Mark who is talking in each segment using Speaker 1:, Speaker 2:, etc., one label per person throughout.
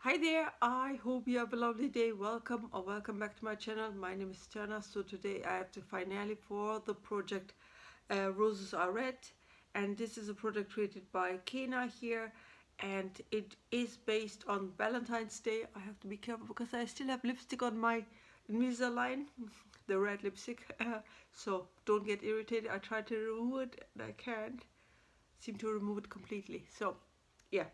Speaker 1: Hi there, I hope you have a lovely day. Welcome or welcome back to my channel. My name is Tana. So today I have the finale for the project Roses Are Red, and this is a project created by Caena here, and it is based on Valentine's Day. I have to be careful because I still have lipstick on my Invisalign, the red lipstick, so don't get irritated. I try to remove it and I can't seem to remove it completely. So yeah,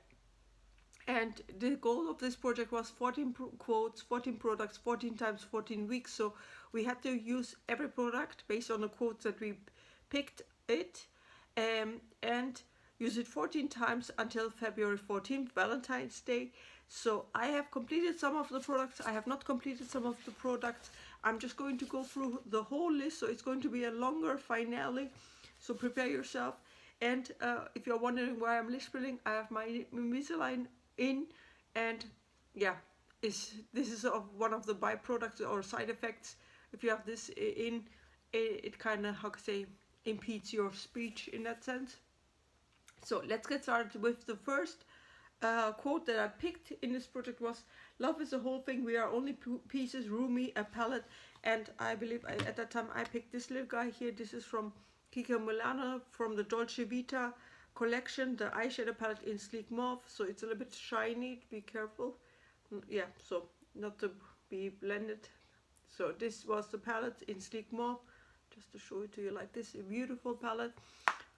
Speaker 1: and the goal of this project was 14 quotes, 14 products, 14 times 14 weeks. So we had to use every product based on the quotes that we picked it, and use it 14 times until February 14th, Valentine's Day. So I have completed some of the products. I have not completed some of the products. I'm just going to go through the whole list. So it's going to be a longer finale. So prepare yourself. And if you're wondering why I'm lisping, I have my Invisalign in, and yeah, this is one of the byproducts or side effects. If you have this in, it kind of, how can I say, impedes your speech in that sense. So let's get started with the first quote that I picked in this project was, "Love is the whole thing, we are only pieces, roomy, a palette." And I believe at that time I picked this little guy here. This is from Kiko Milano from the Dolce Vita collection, the eyeshadow palette in Sleek Mauve. So it's a little bit shiny, be careful. Yeah, so not to be blended. So this was the palette in Sleek Mauve, just to show it to you like this, a beautiful palette.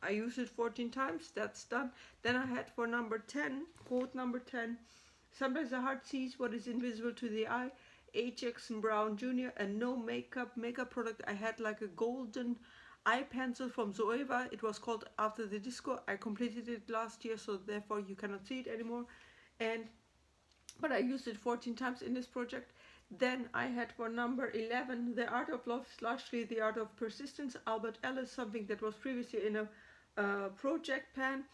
Speaker 1: I used it 14 times, that's done. Then I had for number 10, quote number 10, "Sometimes the heart sees what is invisible to the eye." HX Brown Jr. and no makeup product. I had like a golden eye pencil from Zoeva. It was called After the Disco. I completed it last year, so therefore you cannot see it anymore. But I used it 14 times in this project. Then I had for number 11, "The Art of Love is largely the art of persistence." Albert Ellis, something that was previously in a project pan.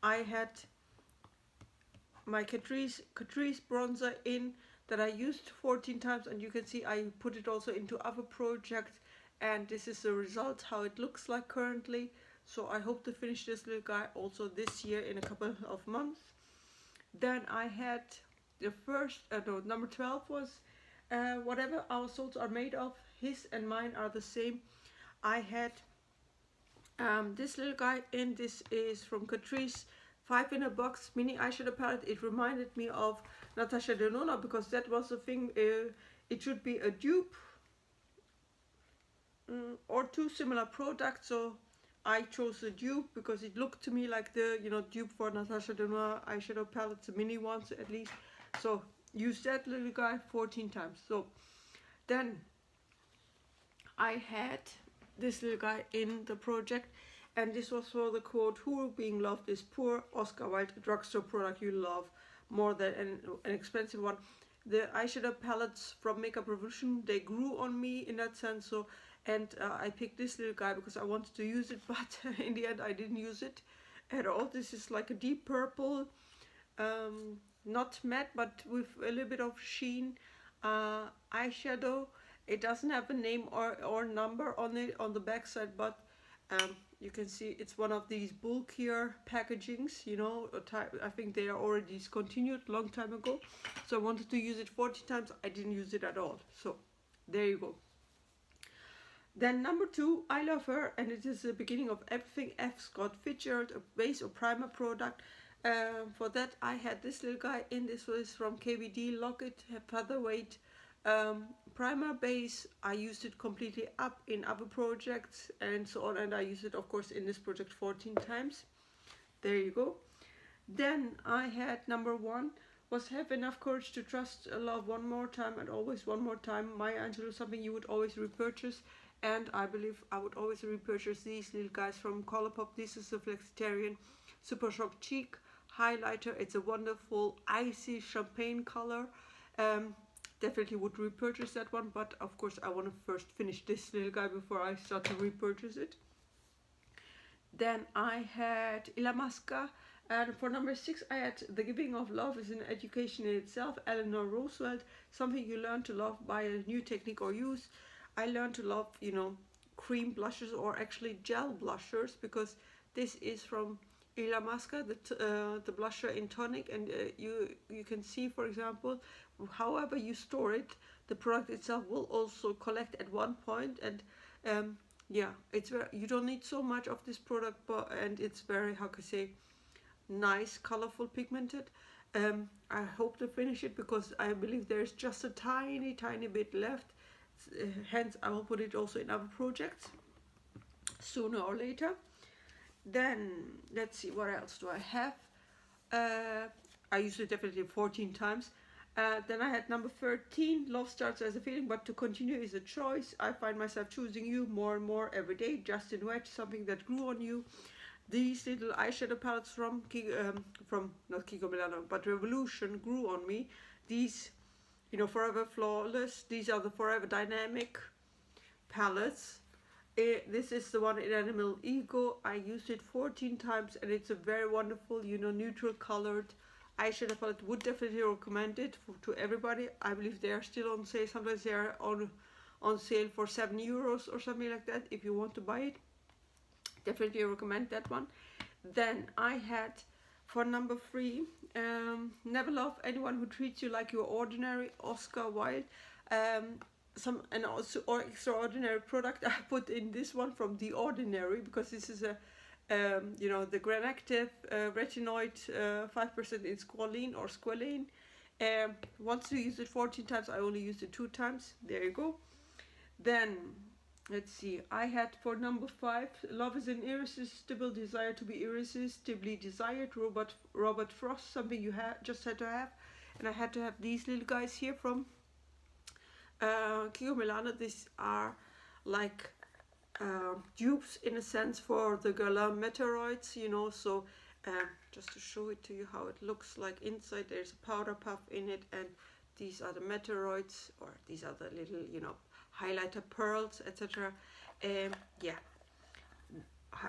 Speaker 1: I had my Catrice bronzer in that I used 14 times, and you can see I put it also into other projects, and this is the result, how it looks like currently. So I hope to finish this little guy also this year in a couple of months. Then I had the first, no, number 12 was "Whatever our souls are made of, his and mine are the same." I had this little guy in. This is from Catrice, 5 in a box mini eyeshadow palette. It reminded me of Natasha Denona because that was the thing. It should be a dupe or two similar products. So I chose the dupe because it looked to me like the dupe for Natasha Denona eyeshadow palettes, the mini ones at least. So use that little guy 14 times. So then I had this little guy in the project, and this was for the quote, "Who being loved is poor." Oscar Wilde, "A drugstore product you love more than an expensive one." The eyeshadow palettes from Makeup Revolution, they grew on me in that sense. So, and I picked this little guy because I wanted to use it, but in the end I didn't use it at all. This is like a deep purple, not matte, but with a little bit of sheen eyeshadow. It doesn't have a name or number on it on the back side, but you can see it's one of these bulkier packagings, I think they are already discontinued long time ago. So I wanted to use it 40 times. I didn't use it at all. So there you go. Then number 2, I Love Her, and it is the beginning of everything. F. Scott Fitzgerald, a base or primer product. For that I had this little guy in. This was from KVD Locket Featherweight primer base. I used it completely up in other projects and so on, and I used it of course in this project 14 times. There you go. Then I had number 1 was "Have enough courage to trust love one more time and always one more time." Maya Angelou, something you would always repurchase, and I believe I would always repurchase these little guys from Colourpop. This is a Flexitarian Super Shock Cheek highlighter. It's a wonderful icy champagne color. Definitely would repurchase that one, but of course I want to first finish this little guy before I start to repurchase it. Then I had Ilamasca, and for number 6 I had "The Giving of Love is an Education in Itself." Eleanor Roosevelt, something you learn to love by a new technique or use. I learned to love, cream blushes, or actually gel blushers, because this is from La Masca, the blusher in tonic, and you can see, for example, however you store it, the product itself will also collect at one point, and yeah, it's very, you don't need so much of this product, but and it's very, how can I say, nice, colorful, pigmented. I hope to finish it because I believe there's just a tiny bit left. Hence, I will put it also in other projects sooner or later. Then let's see, what else do I have? I used it definitely 14 times. Then I had number 13, love starts as a feeling, but to continue is a choice. I find myself choosing you more and more every day. Justin Wedge, something that grew on you. These little eyeshadow palettes from not Kiko Milano, but Revolution grew on me. These, you know, Forever Flawless. These are the Forever Dynamic palettes. This is the one in Animal Ego. I used it 14 times, and it's a very wonderful, you know, neutral colored eyeshadow palette. Would definitely recommend it to everybody. I believe they are still on sale. Sometimes they are on sale for €7 or something like that. If you want to buy it, definitely recommend that one. Then I had, for number 3, never love anyone who treats you like you're ordinary, Oscar Wilde. And also or extraordinary product. I put in this one from The Ordinary because this is a you know, the Gran Active retinoid 5% in squalene or squalene. Once you use it 14 times, I only used it 2 times. There you go. Then let's see, I had for number 5, love is an irresistible desire to be irresistibly desired, Robert Frost, something you just had to have. And I had to have these little guys here from Kiko Milano. These are like dupes in a sense for the Guerlain Meteoroids, you know. So just to show it to you how it looks like inside, there's a powder puff in it, and these are the Meteoroids, or these are the little, you know, highlighter pearls, etc. Yeah,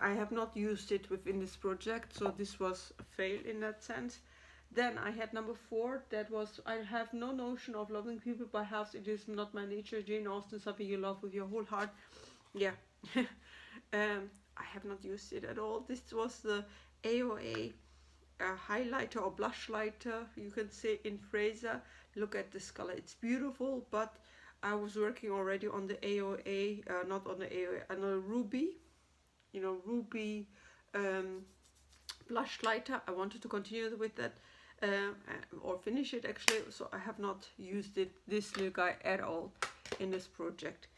Speaker 1: I have not used it within this project, so this was a fail in that sense. Then I had number 4, that was I have no notion of loving people by halves. It is not my nature. Jane Austen, something you love with your whole heart. Yeah. I have not used it at all. This was the AOA highlighter or blush lighter, you can say, in Fraser. Look at this color, it's beautiful, but I was working already on the AOA, not on the AOA, on a ruby, you know, ruby blush lighter. I wanted to continue with that or finish it actually, so I have not used this little guy at all in this project.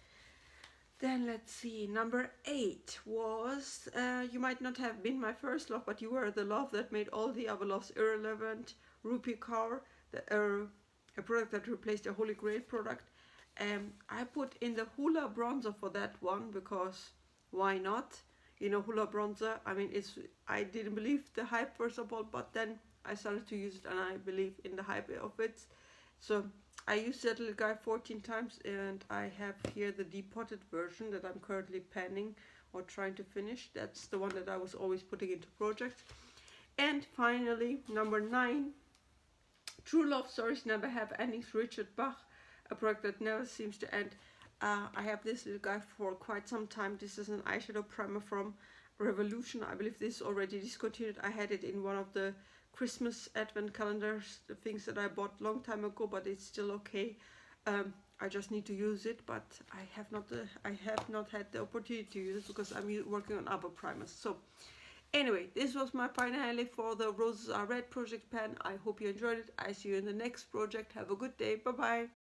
Speaker 1: Then let's see, number 8 was you might not have been my first love, but you were the love that made all the other loves irrelevant, Rupi Kaur, a product that replaced a Holy Grail product. I put in the Hoola bronzer for that one because why not? You know, Hoola bronzer, I mean, I didn't believe the hype first of all, but then I started to use it and I believe in the hype of it. So I used that little guy 14 times, and I have here the depotted version that I'm currently penning or trying to finish. That's the one that I was always putting into projects. And finally, number 9, True Love Stories Never Have Endings, Richard Bach, a product that never seems to end. I have this little guy for quite some time. This is an eyeshadow primer from Revolution. I believe this is already discontinued. I had it in one of the Christmas advent calendars, the things that I bought long time ago, but it's still okay. I just need to use it, but I have not had the opportunity to use it because I'm working on other primers. So anyway, this was my finale for the Roses Are Red project pen. I hope you enjoyed it. I see you in the next project. Have a good day. Bye bye.